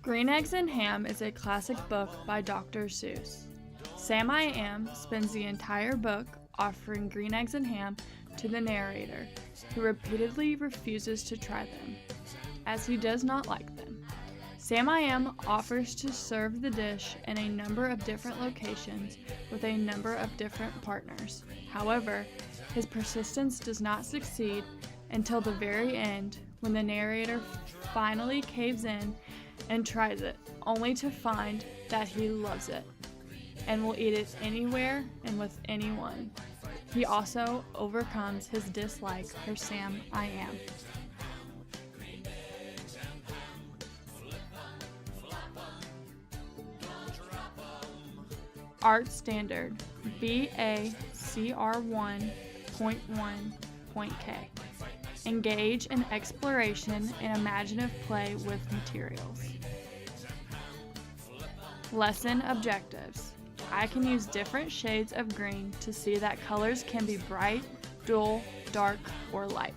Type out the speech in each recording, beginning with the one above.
Green Eggs and Ham is a classic book by Dr. Seuss. Sam I Am spends the entire book offering green eggs and ham to the narrator, who repeatedly refuses to try them, as he does not like them. Sam I Am offers to serve the dish in a number of different locations with a number of different partners. However, his persistence does not succeed until the very end, when the narrator finally caves in and tries it, only to find that he loves it and will eat it anywhere and with anyone. He also overcomes his dislike for Sam I Am. Art Standard BACR 1.1.K. Engage in exploration and imaginative play with materials. Lesson objectives. I can use different shades of green to see that colors can be bright, dull, dark, or light.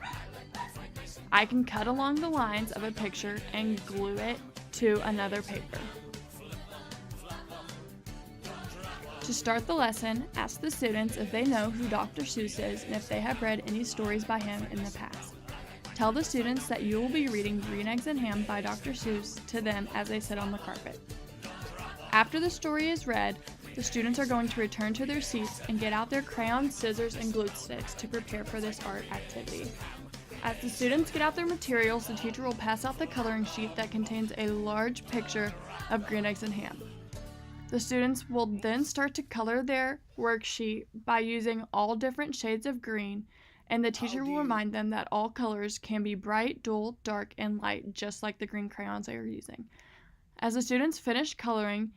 I can cut along the lines of a picture and glue it to another paper. To start the lesson, ask the students if they know who Dr. Seuss is and if they have read any stories by him in the past. Tell the students that you will be reading Green Eggs and Ham by Dr. Seuss to them as they sit on the carpet. After the story is read, the students are going to return to their seats and get out their crayons, scissors, and glue sticks to prepare for this art activity. As the students get out their materials, the teacher will pass out the coloring sheet that contains a large picture of green eggs and ham. The students will then start to color their worksheet by using all different shades of green, and the teacher will remind them that all colors can be bright, dull, dark, and light, just like the green crayons they are using. As the students finish coloring,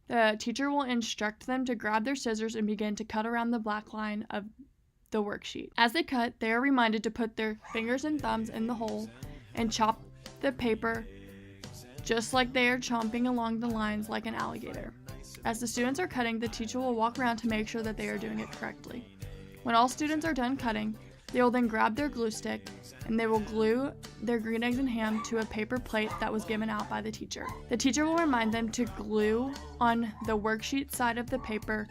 the teacher will instruct them to grab their scissors and begin to cut around the black line of the worksheet. As they cut, they are reminded to put their fingers and thumbs in the hole and chop the paper just like they are chomping along the lines like an alligator. As the students are cutting, the teacher will walk around to make sure that they are doing it correctly. When all students are done cutting, they will then grab their glue stick and they will glue their green eggs and ham to a paper plate that was given out by the teacher. The teacher will remind them to glue on the worksheet side of the paper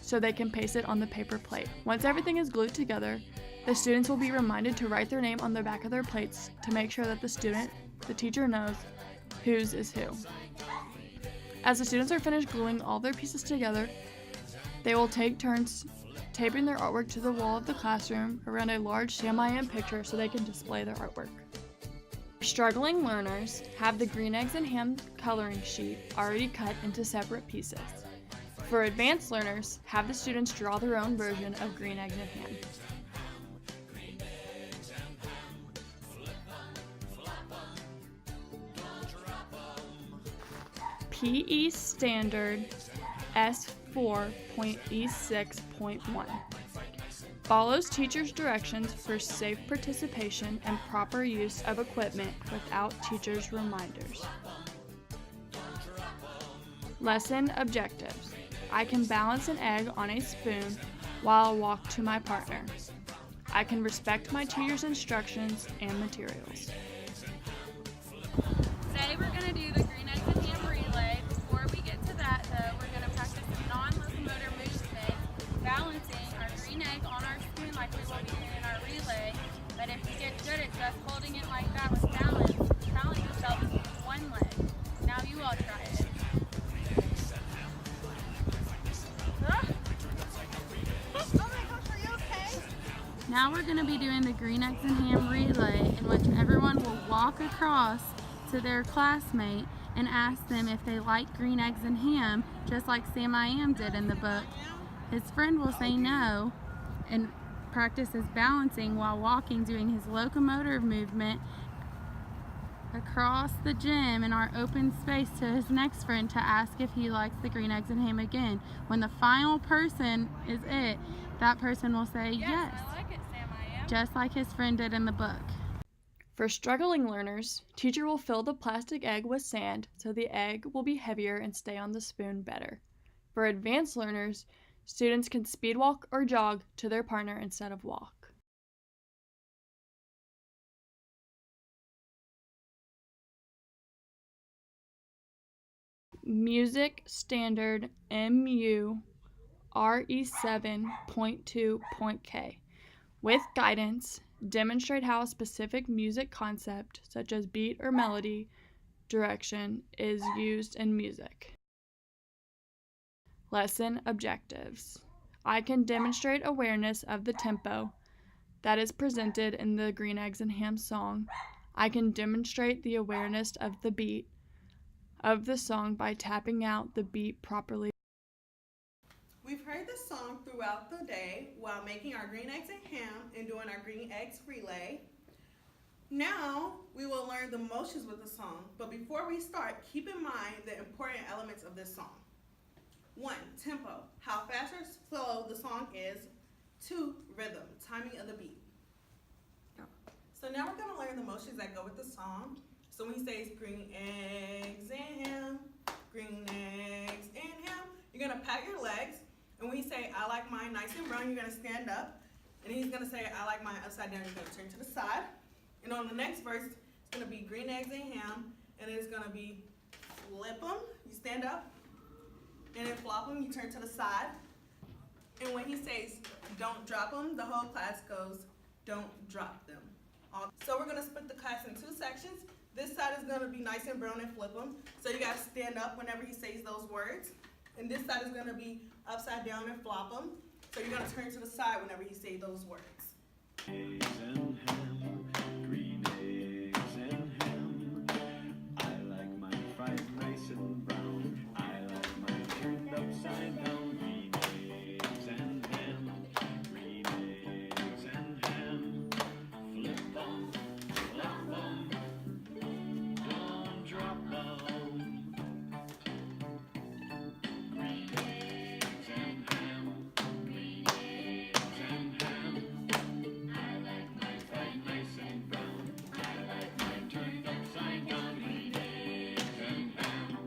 so they can paste it on the paper plate. Once everything is glued together, the students will be reminded to write their name on the back of their plates to make sure that the teacher knows whose is who. As the students are finished gluing all their pieces together, they will take turns taping their artwork to the wall of the classroom around a large Sam I Am picture so they can display their artwork. Struggling learners have the green eggs and ham coloring sheet already cut into separate pieces. For advanced learners, have the students draw their own version of green eggs and ham. PE Standard S4.E6.1 follows teachers' directions for safe participation and proper use of equipment without teachers' reminders. Lesson objectives. I can balance an egg on a spoon while I walk to my partner. I can respect my teacher's instructions and materials. Today we're going to do the green eggs and ham relay. Before we get to that though, we're going to practice some non-locomotor movement, balancing our green egg on our spoon like we will be doing in our relay. But if you get good at just holding it like that with balance, challenge yourself with one leg. Now you all try it. Now we're going to be doing the green eggs and ham relay, in which everyone will walk across to their classmate and ask them if they like green eggs and ham, just like Sam I Am did in the book. His friend will say no and practice his balancing while walking, doing his locomotor movement across the gym in our open space to his next friend to ask if he likes the green eggs and ham again. When the final person is it, that person will say yes, I like it, Sam I Am. just like his friend did in the book. For struggling learners, teacher will fill the plastic egg with sand so the egg will be heavier and stay on the spoon better. For advanced learners, students can speed walk or jog to their partner instead of walk. Music Standard MU RE7.2.K. With guidance, demonstrate how a specific music concept, such as beat or melody direction, is used in music. Lesson objectives. I can demonstrate awareness of the tempo that is presented in the Green Eggs and Ham song. I can demonstrate the awareness of the beat of the song by tapping out the beat properly. We've heard this song throughout the day while making our green eggs and ham and doing our green eggs relay. Now we will learn the motions with the song, but before we start, keep in mind the important elements of this song. 1. Tempo, how fast or slow the song is. 2. Rhythm, timing of the beat. So now we're going to learn the motions that go with the song. So when he says green eggs and ham, green eggs and ham, you're going to pat your legs. And when he say, I like mine nice and brown, you're going to stand up. And he's going to say, I like mine upside down, you're going to turn to the side. And on the next verse, it's going to be green eggs and ham. And it's going to be flip them, you stand up. And then flop them, you turn to the side. And when he says, don't drop them, the whole class goes, don't drop them. So we're going to split the class in 2 sections. This side is going to be nice and brown and flip them. So you got to stand up whenever he says those words. And this side is going to be upside down and flop them. So you're going to turn to the side whenever he says those words. Eggs and ham, green eggs and ham. I like mine fried nice and brown. I like mine turned upside down. Green eggs and ham, green eggs and ham. Flip 'em, flop 'em, don't drop 'em. Green eggs and ham, green eggs and ham. I like mine fried nice and brown. I like mine turned upside down. Green eggs and ham.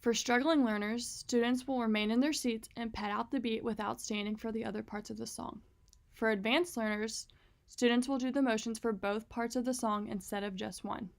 For struggling learners, students will remain in their seats and pad out the beat without standing for the other parts of the song. For advanced learners, students will do the motions for both parts of the song instead of just one.